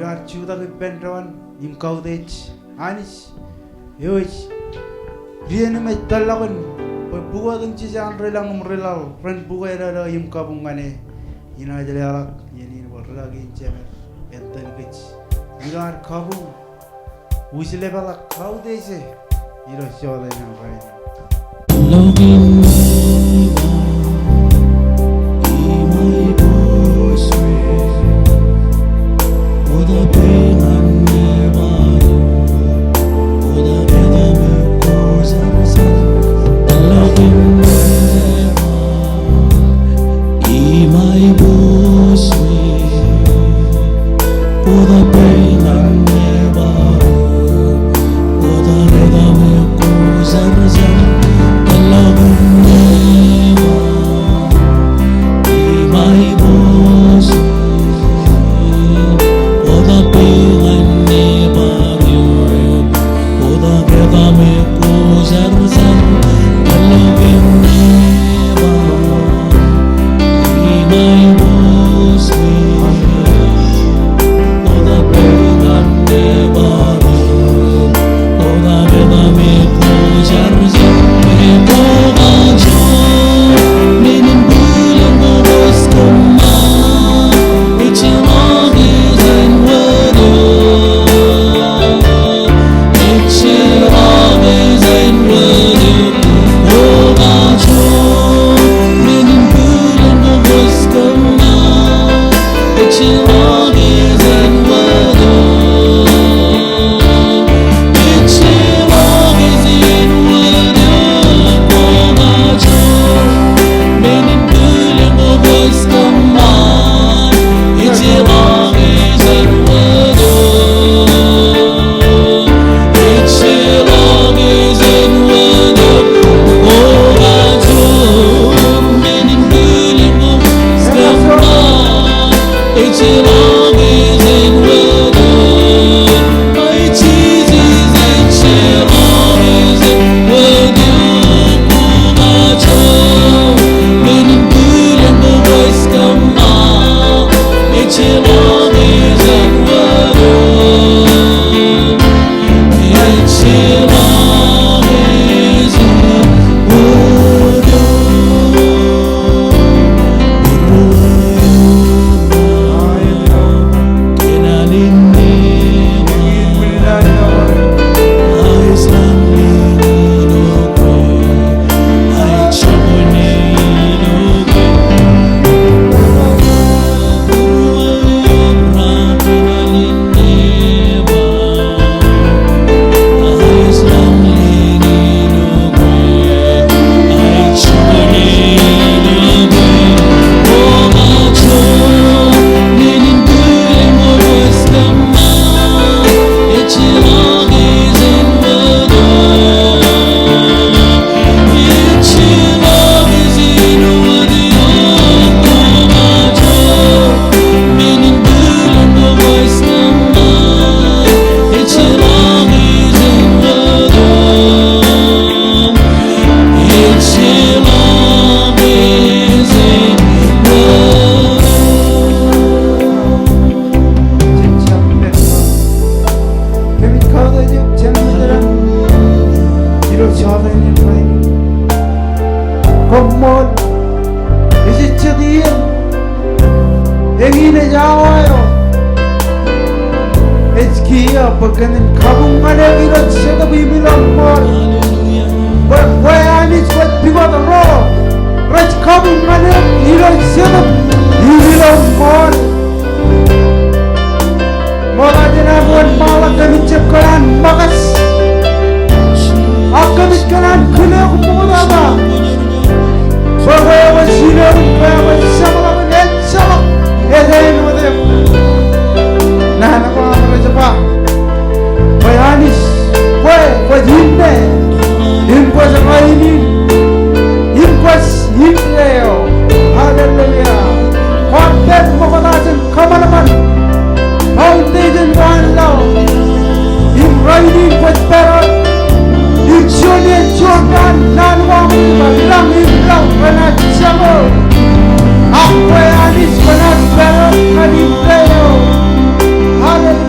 irar ciuda ke pendrawan im kaudech anis yoich rien me talagon buwa deng cijan relang relal friend buwa era im kabungane ina jalak yeni warlagi incemer enten kech irar kabu usile bala kaudese iro shoda na bai Login pagkanin kabung mana kita siapa bilang mor berkuayanis buat bibat roh raj kabung mana kita siapa bilang mor aja na buat malah kami cipkan makas kami cipkan kena kumpulan apa bahwa sinar bahwa sama sama ini macam nah nak apa cepat bayanis, kau hinde, himpas apa ini, himpas hindeo, haleluya. Konten pemanasan kamalaman, foundation wanlaw, himraini pasperat, himsoni jordan nanwang bilang himlaw kanat siamo, aku bayanis kanat perat kanindeo, haleluya.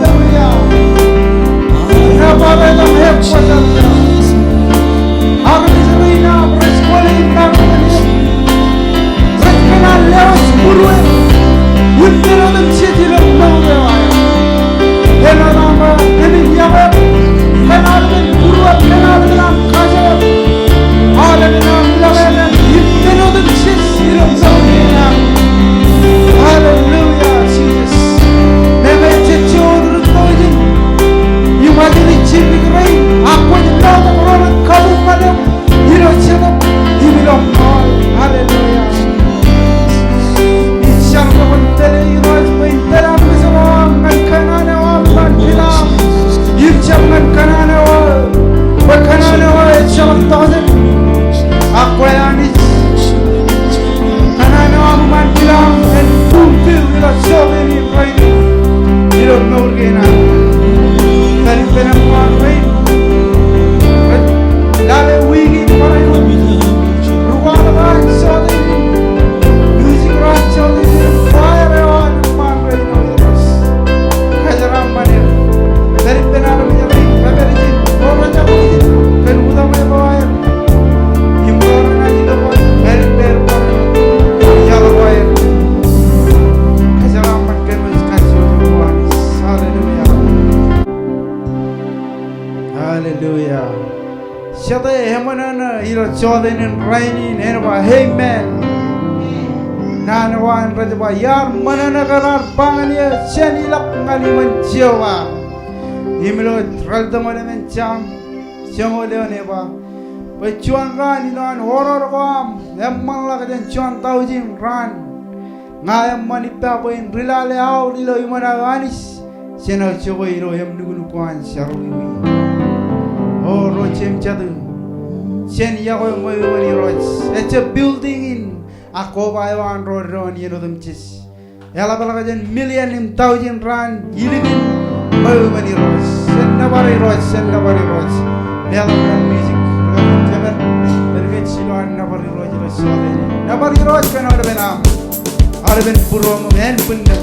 Gena. Dari penampuan rain. Lale wigi para ruang ran sodin. Music ran sodin. Fire on man rain others. Kajaram manir. Dari penara menjadi kaberijin. Orang jauhin. Kan muda mewah. Imbaran aja dapat. Dari berpar. Jalan wire. Kajaram man kan masih wanis. Hallelujah. Hallelujah. Shada hemanana iro chodenin rainin henwa amen. Nanawan rajaba yar manana karar pangaliya shenilak ngali manchiwa. Imlo raldamane mencham changole ba. Pachuan ran ilan horror gam emman lagaden chuan taujim ran. Ngayam manipa poin rilale au lilo imana anis. Sena chogo iro emnugunu kwan sharwi. Oh, Rochem Chadu. Shen Yago Moyoni Roch. It's a building in Akoba Road, you know them chis. Yalabalagan million in thousand rand, Yilin Moyoni Roch. Send nobody Roch, send nobody Roch. Yalaban music, Jemen, the rich Silon, nobody Roch, nobody Roch can out of an arm. Araban Purom and Punda.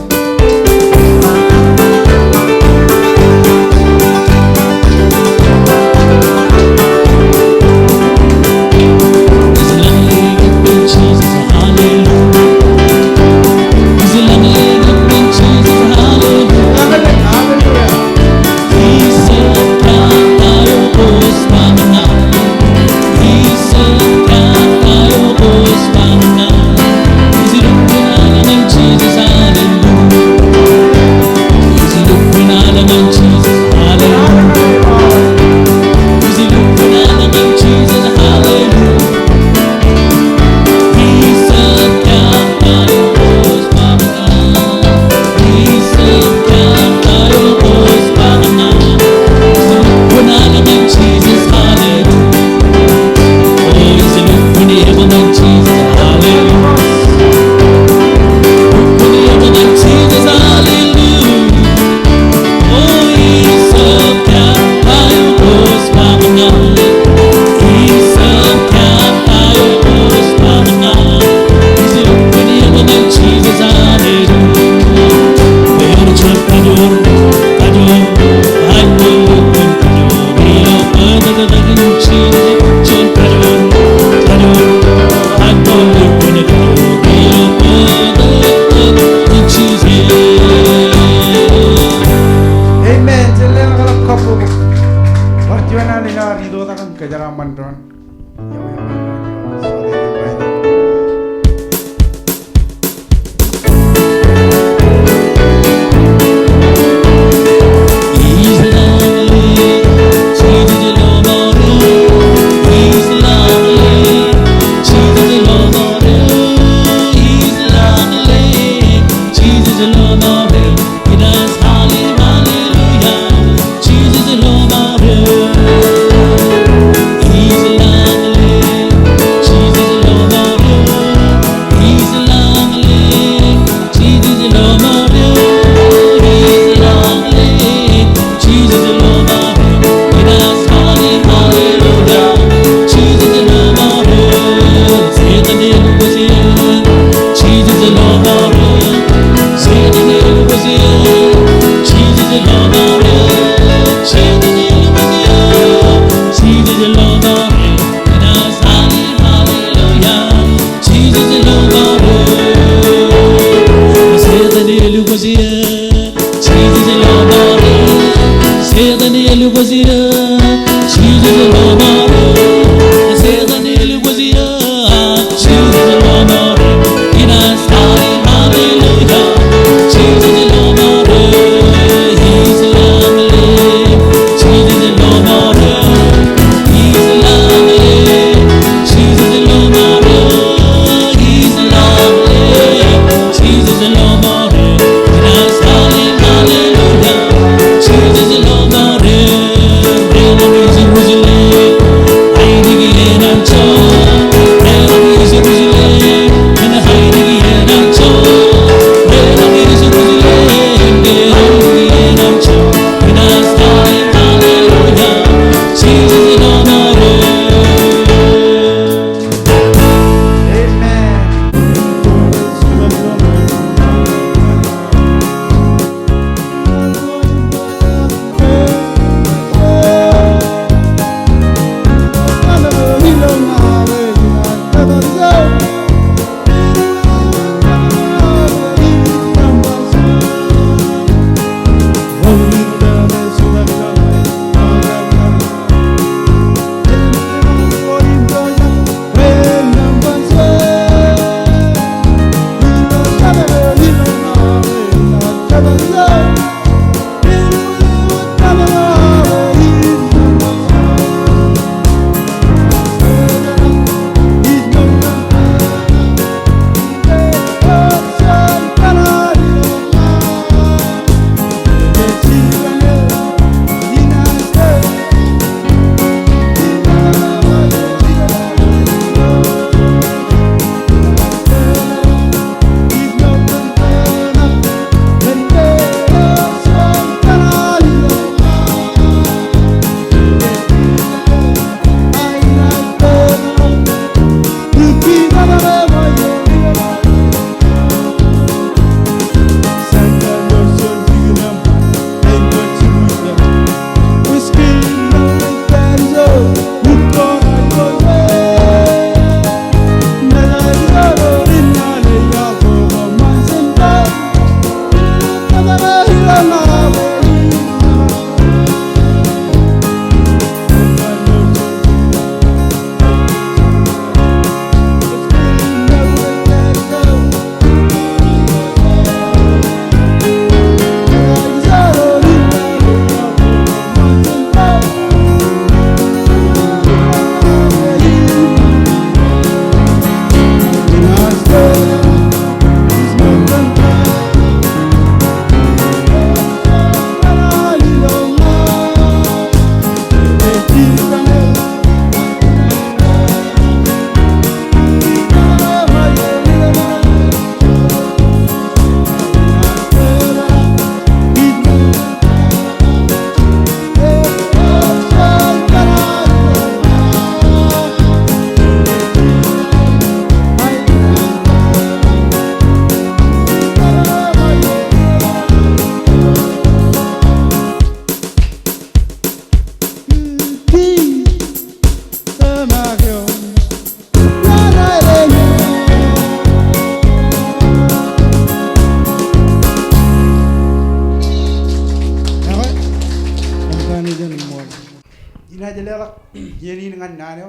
Inajalelak yeni dengan nano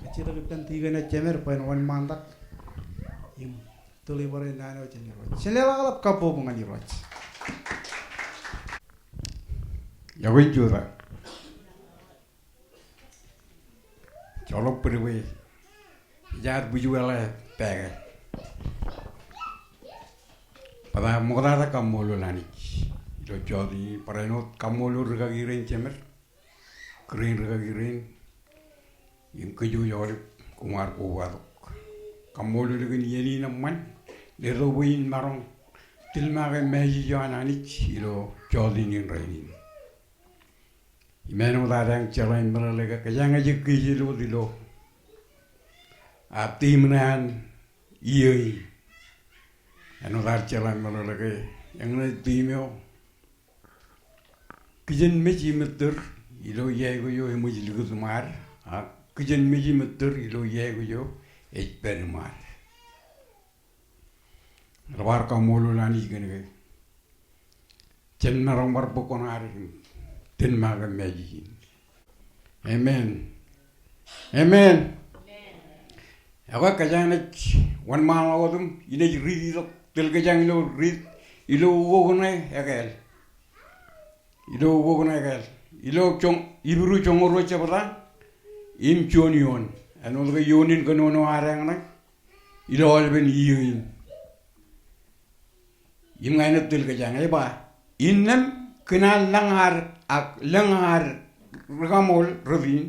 kecil kita tiga na cemer pain wan mandak im tuli bore nano ceniro celelak alap kapo mengani roch ya gue juga colok perwe jar bujuala pega pada mukara kamolo lani lo jadi parenot kamolo regagiren cemer kering regagiren yung keju yori kumar kuwadok kamolo legen yeni naman lero buin marong tilmage meji jananich ilo jadi nin reinin imeno darang chalain meralega kajanga jekki lo dilo ati menan iyoi eno dar chalain meralega yang na timyo kijen meji meter ilo yego yo emoji lugu mar a kijen meji meter ilo yego yo ben mar rawar kamolo lani gene chen narong bar bokonar tin maga meji amen amen awa kajana wan ma wadum ine ri ro tel kajang lo ri ilo wogone egal ilo wogone egal ilo chong ibru chongoro chabra im chonion anol ga yonin kanono arang na ilo alben yin im ngaina tel kajang e ba innam kenal langar ak langar ragamol ravin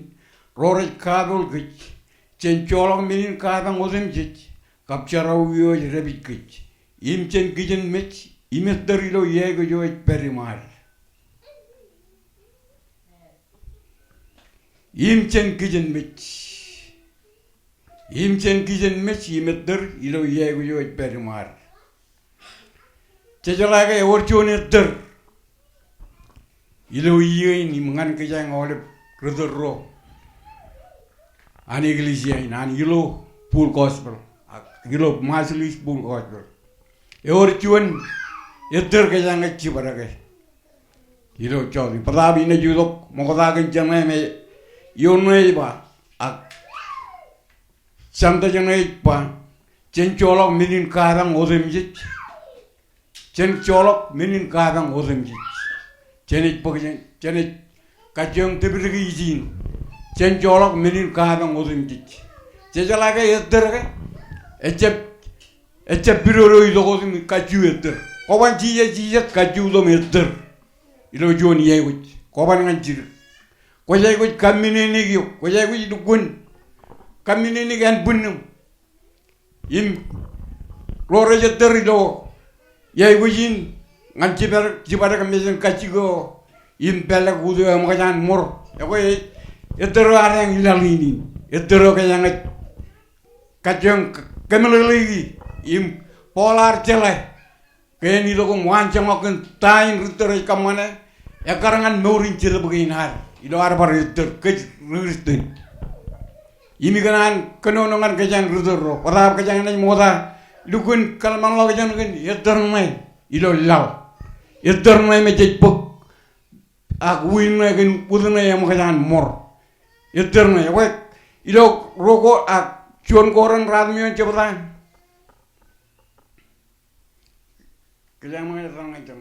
rore kabul gich chen cholong minin kabang odem gich kapcharaw yo rebit gich im chen gijen mech imet darilo yego yo perimar im chen gijen mech imet dar ilo yego yo perimar chejalaga orchone dar ilo yin imangan kajang oleh redero an iglesia an ilo full gospel ilo maslis full gospel orchon eter kajang achi barage ilo chodi padabi ne judok mokodagan janai me yonai ba ak samta janai pa chencholok minin karang odem jit jen colok menin kabang odemji jenit pokjen jenit kajong tebirgi izin jen colok menin kabang odemji jejalaga yedderga ecep biroro ilogodim kaju yedder koban jiye kaju lo yedder ilo jon yegut koban nganjir ko yegut kamine ni yo ko yegut dukun kamine ni gan bunum im lore yedder ilo yegutin ngan jibar kamisen kachigo im pela kudu am kajan mor ko yedder arang ilalini yedder kayang kajong kemeleligi im polar cele kayan ilo ko muancang akan tain rutter kamane ya karangan meurin cele begin har ilo arbar rutter ke rutin imi kanan kenonongan kajang rutter ro pada kajang nai moda lukun kalmang lo kajang kan yetter mai ilo law yetter mai me jepok ak win mai kan pudna ya kajang mor yetter mai wek ilo roko ak cuan koran radmion cepetan kejang mengenai terang aja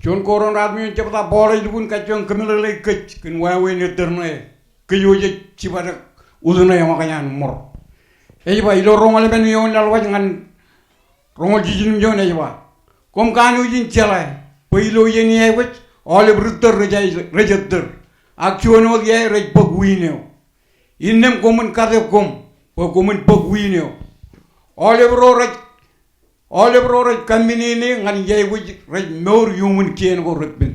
John koron radmi cepata boleh dukun kacang kemelelai kec ken wawe neterne keyoje cibada uduna yang makanya mor ba ilo rongal ben yon dalwa jangan rongal jijin jone ba kom kanu jin chelai pa ilo yeni ay wet ole brutter rejetter akciono ye rej pagwineo innem komun kade kom pa komun pagwineo ole bro rej kamini ni ngan ye rej meur yumun kien go repin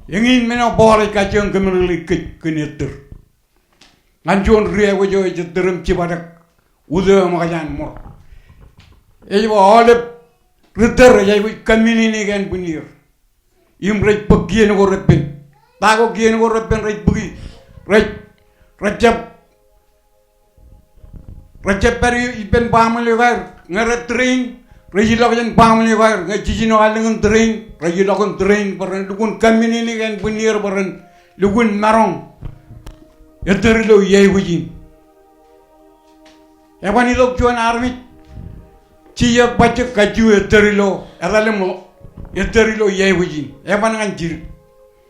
ingin mena boleh kacang kemelili keneter nganjon ria wajo jederem cibadak udah makajan mor ba ole reter ye kamini ni kan bunir im rej pagien go repin tago gien go repin rej bugi Recep peri ipen pamali var ngeret train rejilok yang pamali var ngejijino alengan train rejilok train peren dukun kamini ni kan bunir peren dukun marong yeterilo yey wujin ewan ilok juan armit ciya pacek kaju yeterilo eralemo yeterilo yey wujin ewan nganjir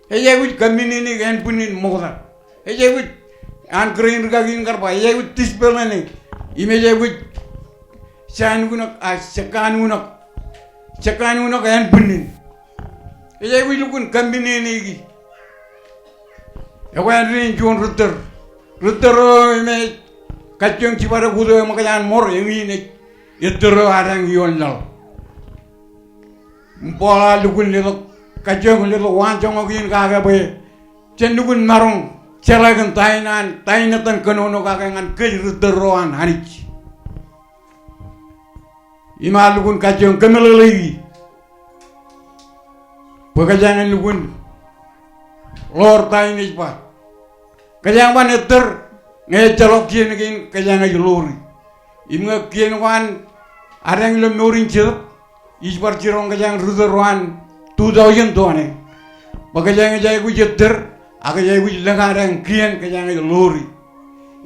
yey wuj kamini ni kan bunin moda yey wuj an green regagin karpa yey wuj tispelane imeje wuj sekan unak yan bunin yey wuj lukun kambine ni gi ewan rin juan rutter ime kacang cibara kudo makajan mor yang ini yettero arang yon lal mpola lukun lelo kacang lelo wancang ogin kaga be cendukun marong celagan tainatan kenono kagangan keruteroan hanich ima lukun kacang kemelelegi pekajangan lukun lor tainich pa kajang ban etter ngecelok kien gin kajang lori imga kien wan arang lo norin cilap isbar cirong kajang ruteroan 2000 tuane pekajang jay ku jetter aga jay wuj lengarang kien kajang lori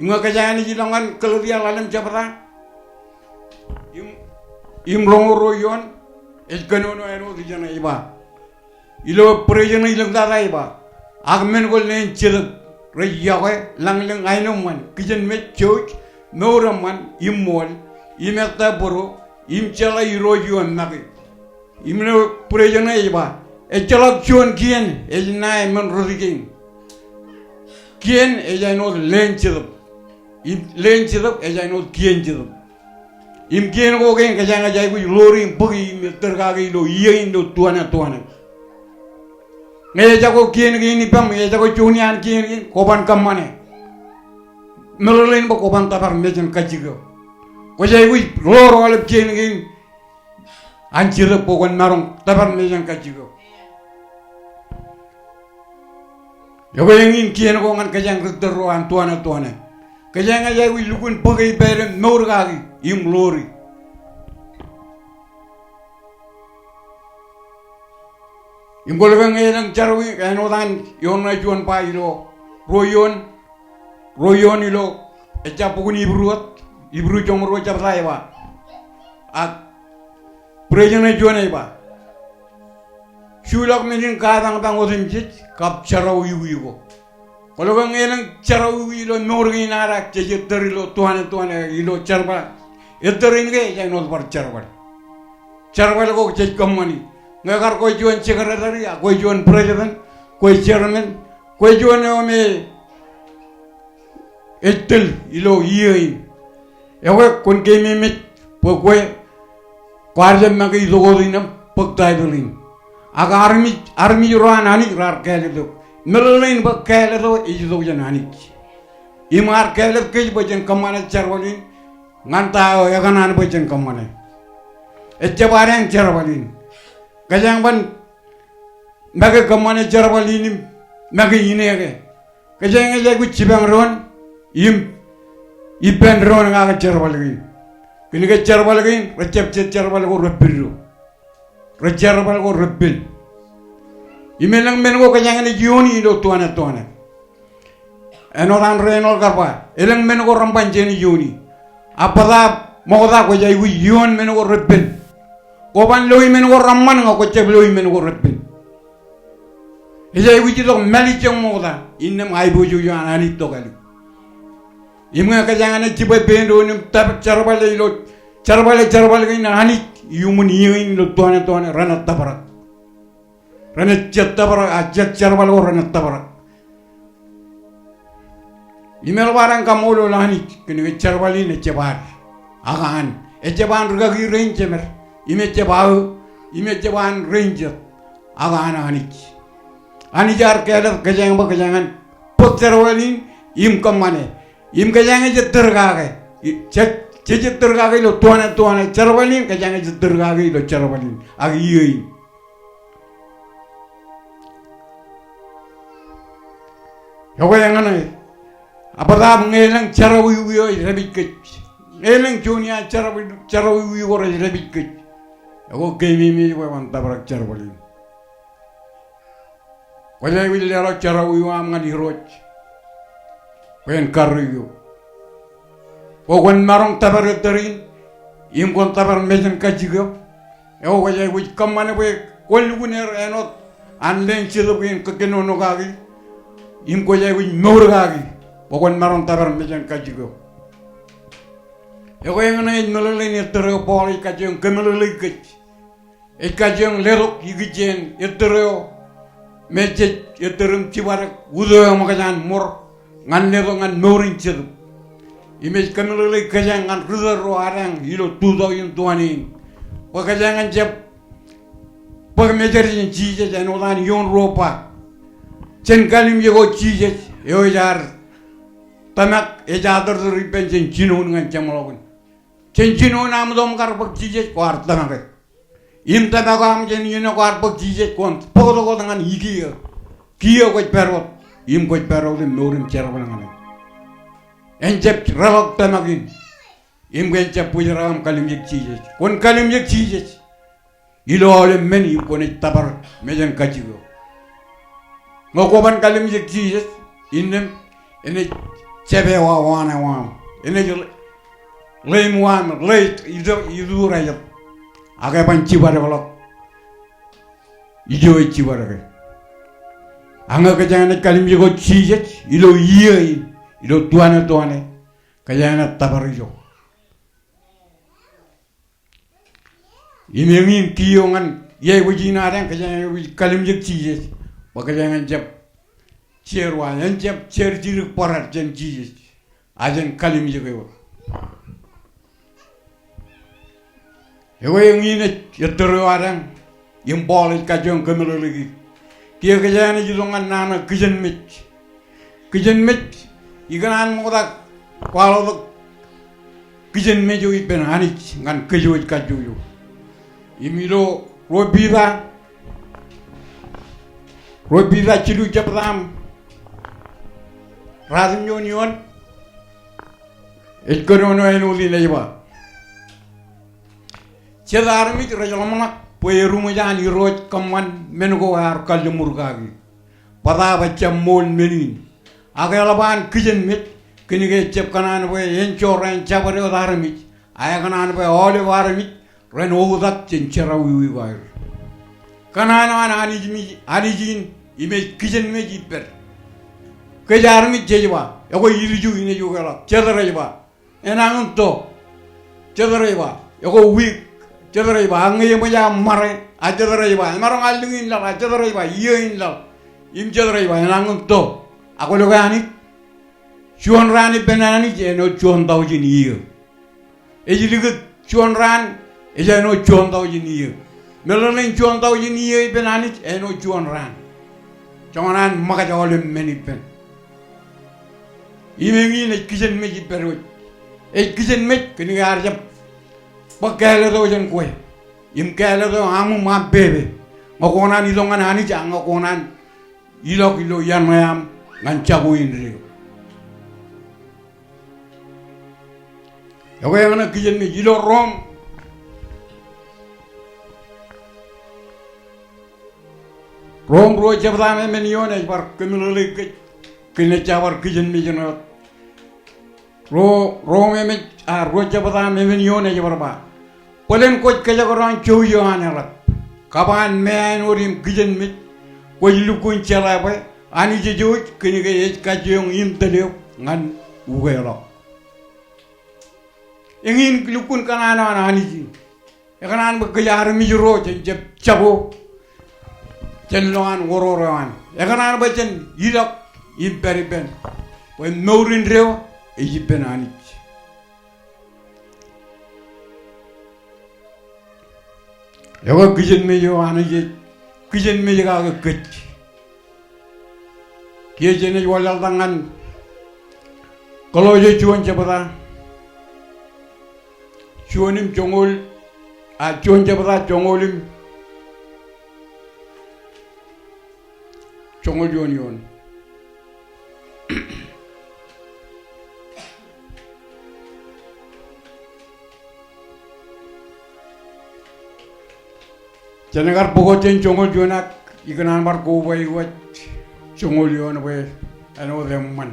inga kajang ni jilangan keluria lalem jabra im rongoro yon el kanono eno dijana iba ilo prejana ilang dara iba agmen gol nen cilap reyawe langleng ainuman kijen me church noraman immol imeta boro imchala irojuan naki imno prejana iba echalak chuan kien ejnai men rodiking kien ejano lenchilap ejano kien chilap im kien go gen kajanga jay ku lori bugi im terga gi lo yen do tuana nge jago kien gi ni pam nge jago chunian kien gi koban kamane melolin ba koban tabar mejen kajigo ko jay ku loro alep kien gi anjir pogon marong tabar mejen kajigo Yo yang in kian ko ngan kajang retero an tuana. Kajang aja wi lukun pagai bere nor gagi im lori. Im golong ngang charwi enodan yon na juan pa ilo. Royon ilo echa pukun ibru chomro chap ba. Ak prejana juan ba. Shulak menin kadang tang osim chit kap charaw yugo. Kalau kang elang charaw ilo norgi nara cheje terilo tuane ilo charba. Eterin ge yang not par charba. Charba ko chej kamani. Ngagar ko juan secretary, ko juan president, ko chairman, ko juan ome etel ilo yei. Ewe kon ke mimit po ko kwarjam magi logodinam pagtai dolin. Aga army roan ani rar kele do melolain ba kele do ijo jan ani imar kele ke bajen kamane charwalin nganta ya kanan bajen kamane ecce bareng charwalin kajang ban mage kamane charwalin mage inege kajang je gu cibang ron ipen ron nga charwalin kini ke charwalin recep charwal go repiru Rejarabal ko rebel. Imelang mengo kanyang ni Juni do tuana. Enoran renol karpa. Elang mengo rampan jeni Juni. Apada moda ko jai wi Juni mengo rebel. Koban loy mengo ramman nga ko ceb loy mengo rebel. Ejai wi jito meli jeng moda. Innem ay boju yan ani to kali. Imga kanyang ni cibai bendo nim tab charbal ilo charbal ina ani yumun yingin lo tuane rana tabarak rana jet tabarak ajat charbal ko rana tabarak imel warang kamulo lani kini charbali ne cebar agan ceban ruga gi range mer ime ceban range agan ani jar kele kejangan pot charbali im kamane im kejangan jet tergage Cecet tergagi lo tuane charbalin kajang cecet tergagi lo charbalin agi yui. Yawa yang ana apa dah mengelang charawi rabit kec. Elang junia charawi rabit kec. Yawa kemi ko mantap rak charbalin. Wajai wilera charawi am ngadi roch. Pen karyo. Wakon marong tabar terin, kon tabar mejan kajigo. Ewo wajai waj kamane we kolluguner enot anlen chilo win kakeno no gagi. Ko jai waj mor gagi. Wakon marong tabar mejan kajigo. Ewo yang na nolole ni tereo poli kajong kemelole kech. Kajong lerok yigijen tereo mejet terum cibarak udo makajan mor ngan lero ngan morin chilo. Imej kanulele kajangan rudero arang ilo tudo yung tuanin. Wa kajangan jep pag mejerin chije janolan yon ropa. Chen kalim yego chije yo jar tamak ejadar ripen chen chino ngan chamlogun. Chen chino nam dom kar pag chije kwar tamak. Im tamak am chen yino kwar pag chije kon podo ko dengan igiya. Kiyo ko perot im ko perot dem norim cherban ngan. Enjep rawak tamagin imgen pujaram kalim yek chije kon kalim yek chije ilo ole men im kon tabar mejan kajigo ngoko ban kalim yek chije innem ene chebe wana ene leim wan leit idu rayap aga ban chibare balok ijo chibare anga kajane kalim yego chije ilo yei ilo tuane kayana tabarijo imengin kiyongan ye wujina ran kayana kalim jek chije bakayana jab cherwa yan jab cher jiru parat jen chije ajen kalim jek yo yengine yetro arang yembol kajong kemelolegi kia kayana jidongan nana kijen mit Ikan moda kalau kijen mejo ipen hanik ngan kejo kajuyo. Imilo robida cilu japram razim yon kono eno li leba cedar mi rajalamana poe rumajani roj kaman mengo war kal murgagi pada baca mol menin agalaban kijen mit kinige cep kanan poe encho ren chabare darmi aya kanan poe ole warmi ren odak cencera wi war kanan ana anijin ime kijen meji per kejar mi jejba ego yiriju ine jugala cedar enang to cedera ego week cedera angi moja mare a cedera marang aldungin la cedera yein la im cedera enang to ako lo gani chuan rani benani jeno chuan tau jin ye eji ligut chuan ran ejeno chuan tau jin ye melonen chuan tau jin ye benani eno chuan ran chuan maka jole meni pen imengi ne kijen meji perut kijen met kini arjap pakele do jen kue im kele do amu ma bebe ngokonan ilongan ani jang ngokonan ilok ilo yan mayam ngan chagu indri yawe ngana kijen me ilo rom ro jabda me menione par kemilole kene chawar kijen me jenot ro me ro jabda me menione jabarba polen ko kajagoran chouyo anala kaban men orim kijen me ko lukun chala ba ani je joj kene ge kajong im tele ngan ugelo ingin lukun kanana ani ji ekanan ba kayar mi ro je chabo cenloan wororoan ekanan ba cen yilak imperi ben po nourin rew e jiben ani yoga kijen me yo ani je kijen me ga gëc kiye jene walal dangan kalau je cuan jabata cuanim congol a cuan jabata congolim congol yon Jangan pokotin congol jonak ikanan bar ko way wat congol yon we ano demman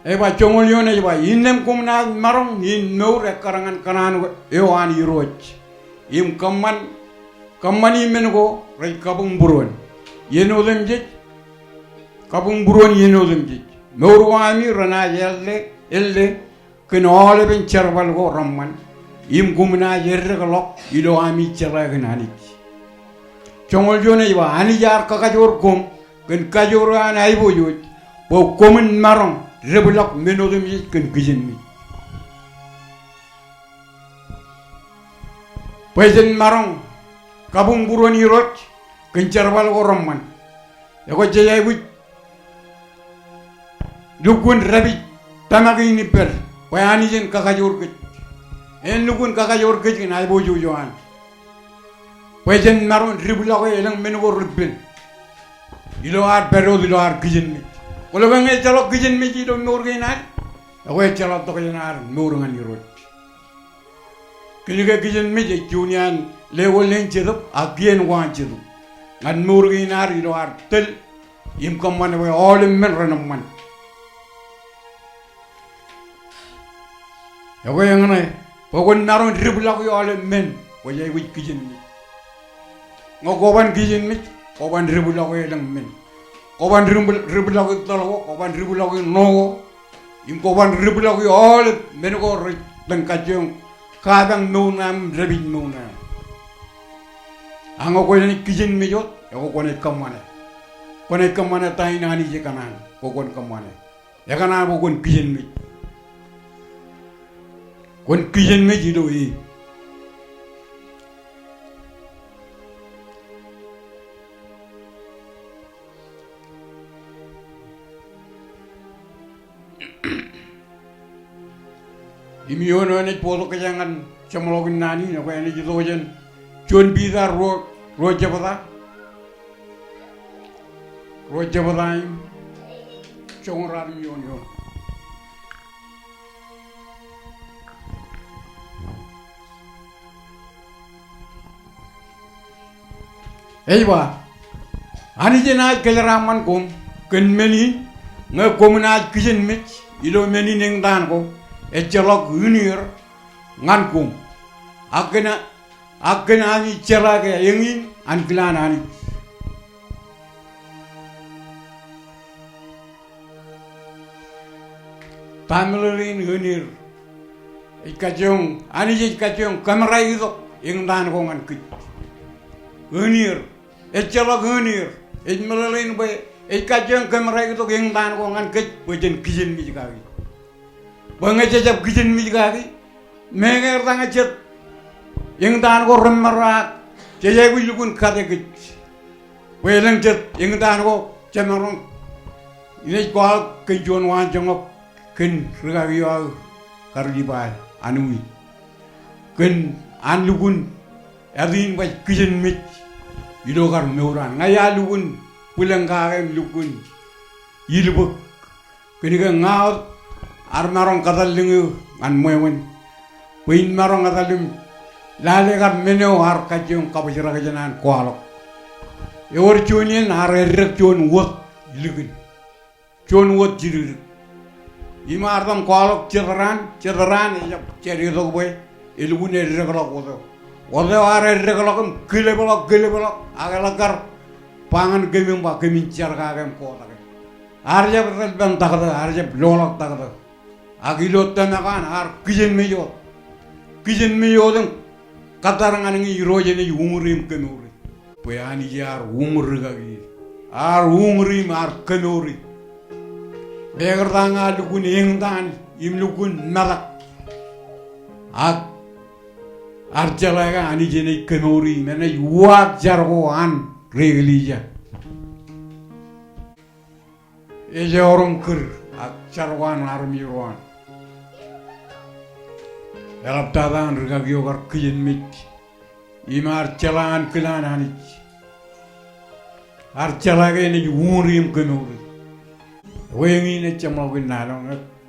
ba congol yon ba inem kumna marong in no re karangan kanan ewan yiroj im kamani mengo re kabung buron yeno demje kabung buron yeno demje norwani rana elle kenole ben charbal go ramman im kumna yerre galok ilo ami chara gnani chongol jone ba ani jar kakajor kom ken kajor an ay bojo bo komun marong rebulak menodum yi ken gijen mi pejen marong kabung buroni rot ken charbal go ramman yako jeyay bu dukun rabi tamagi ni per bayani jen kakajor ke en nukun kakajor kecin ay bojo joan pejen maron ribula ko elang mengo ribben ilo ar pero ilo ar kijen mi kolo bange calo kijen mi do morgenat ako calo to kenar morngan yiro kiliga kijen mi je junian lewol len cedop agien wan cedu ngan morgenar ilo ar tel im kamane we all men ranam man ako yang pokon naron ribula ko ale men ko yey wi kijen mi ngokoban kijen mi koban ribula ko elang men koban ribula ko tolo koban ribula ko no im koban ribula ko ale men ko dan kajong kadang no nam rabin no na ango ko ni kijen mi jot ko ne kamane tay nani je kanan pokon kamane ya kanan pokon kijen mi kon kijen me jido yi imi yono ne polo kajangan chamologin nani ne ko ene jido jen chon bizar ro jabada chongra yon. Eywa, ani jenaj keleraman kom, ken meni, nge komunaj kijen mit, ilo meni neng dan ko, echelok unir, ngan kom. Agena ani celake yengin, an kilan ani. Tamilin unir, ikajong, ani ikajong, kamera itu, yang dan ko ngan kit. Unir. Echelok unir, melalui bay, kajang kamera itu yang dan ko ngan kej, bajen kijen mi jikagi. Bangga jajab kijen mi jikagi, menger tanga jet, yang dan ko remerak, jajab wilukun kade kej. Welang jet, yang dan ko cemerong, ini kual kenjuan wanjangop, ken regagi wal kardibai anui, ken anlukun, adin bay kijen mi. Idokar meuran ngaya lukun pulang kagem lukun yilbuk keniga ngaut armarong katalingu an moewen puin marong katalim lale kar meneo har kajung kabajira kajanan kualok ewar chonien har errek chon wot yilugin chon wot jirir ima ardam kualok cederan ejap ceri to boy ilgun errek lok wodo wala are regalakam gilebelok agalakar pangan geming ba gemin car kagem kota ke arja betel ben takda arja lolok takda agilot tanakan ar kijen meyo den katarangan ngi roje ni umurim kenuri peyani jar umur gagi ar umurim ar kenuri begar tanga lukun ingdan imlukun narak ak arjalaga ani jene kenori mena yuak jargo an reglija eje orang ker ak jarwan armi ruan elap tadan regagio gar kijen mit imar jalan kelan ani arjalaga ni umurim kenori wengi ne chamawin nalong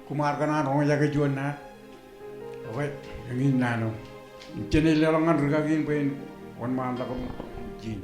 kumar kana ro jaga juana oke ngin nano Chene lelangan regagin pain wan manda ko jin